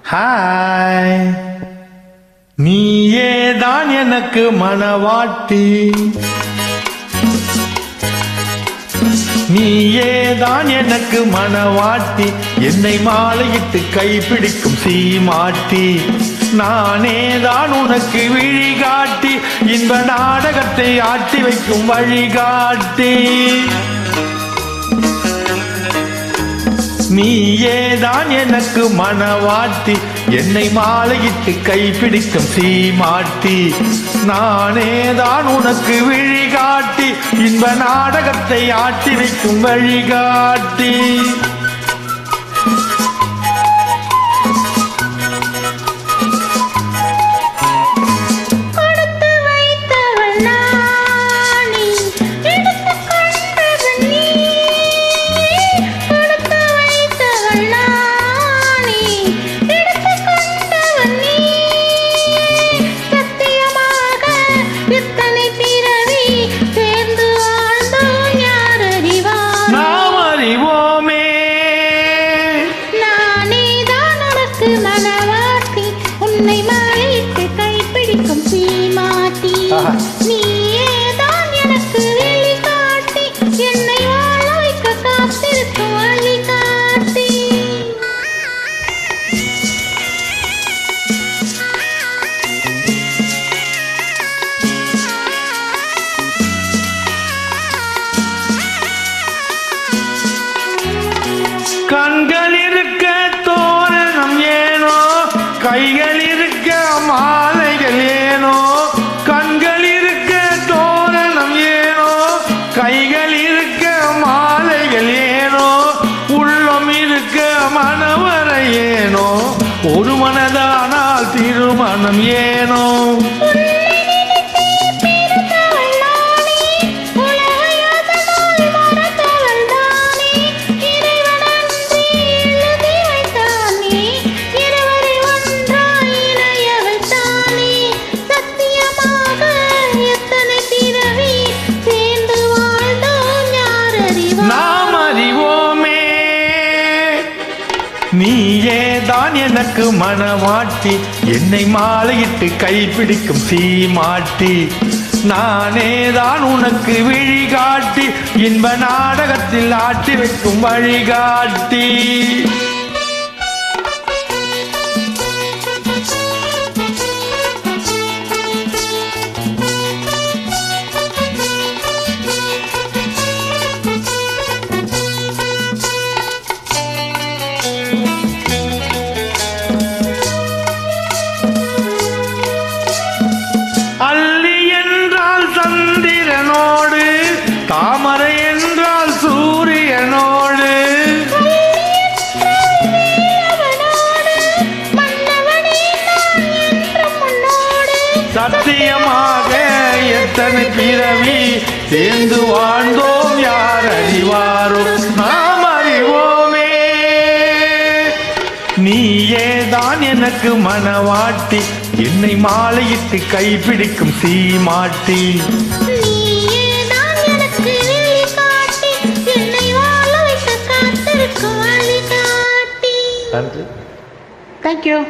Hi, நீயேதான் எனக்கு மனவாட்டி, நீயேதான் எனக்கு மனவாட்டி, என்னை மாலையிட்டு கைப்பிடிக்கும் சீமாட்டி, நானேதான் உனக்கு விழிகாட்டி, இன்ப நாடகத்தை ஆட்டி வைக்கும் வழிகாட்டி. நீயேதான் எனக்கு மனவாட்டி, என்னை மாலையிட்டு கைப்பிடிக்கும் சீமாட்டி, நானேதான் உனக்கு விழிகாட்டி, இன்ப நாடகத்தை ஆட்டி வைக்கும் வழிகாட்டி. உன்னை மாலையிட்டு கைப்பிடிக்கும் சீமாட்டி, நீயேதான் எனக்கு வெளிகாட்டி, என்னை வாழ வைக்க காத்திருக்கும் வழிகாட்டி. கண்கள் இருக்க தோரணம் ஏனோ, கைகள் இருக்க மாலைகள் ஏனோ, கண்கள் இருக்க தோரணம் ஏனோ, கைகள் இருக்க மாலைகள் ஏனோ, உள்ளம் இருக்க மனவரை ஏனோ, ஒரு மனதானால் திருமணம் ஏனோ. நீயேதான் எனக்கு மனவாட்டி, என்னை மாலையிட்டு கைப்பிடிக்கும் சீமாட்டி, நானேதான் உனக்கு விழிகாட்டி, இன்ப நாடகத்தில் ஆட்டி வைக்கும் வழிகாட்டி. அல்லி என்றால் சந்திரனோடு, தாமரை என்றால் சூரியனோடு, சத்தியமாக எத்தனை பிறவி சேர்ந்து வாழ்ந்தோம், யார் அறிவாரோ நாம் அறிவோமே. நீயேதான் எனக்கு மனவாட்டி, என்னை மாலையிட்டு கைப்பிடிக்கும் சீமாட்டி, நீயேதான் எனக்கு வெளிகாட்டி, என்னை வாழ வைக்க காத்திருக்கும் வழிகாட்டி. நன்றி. Thank you.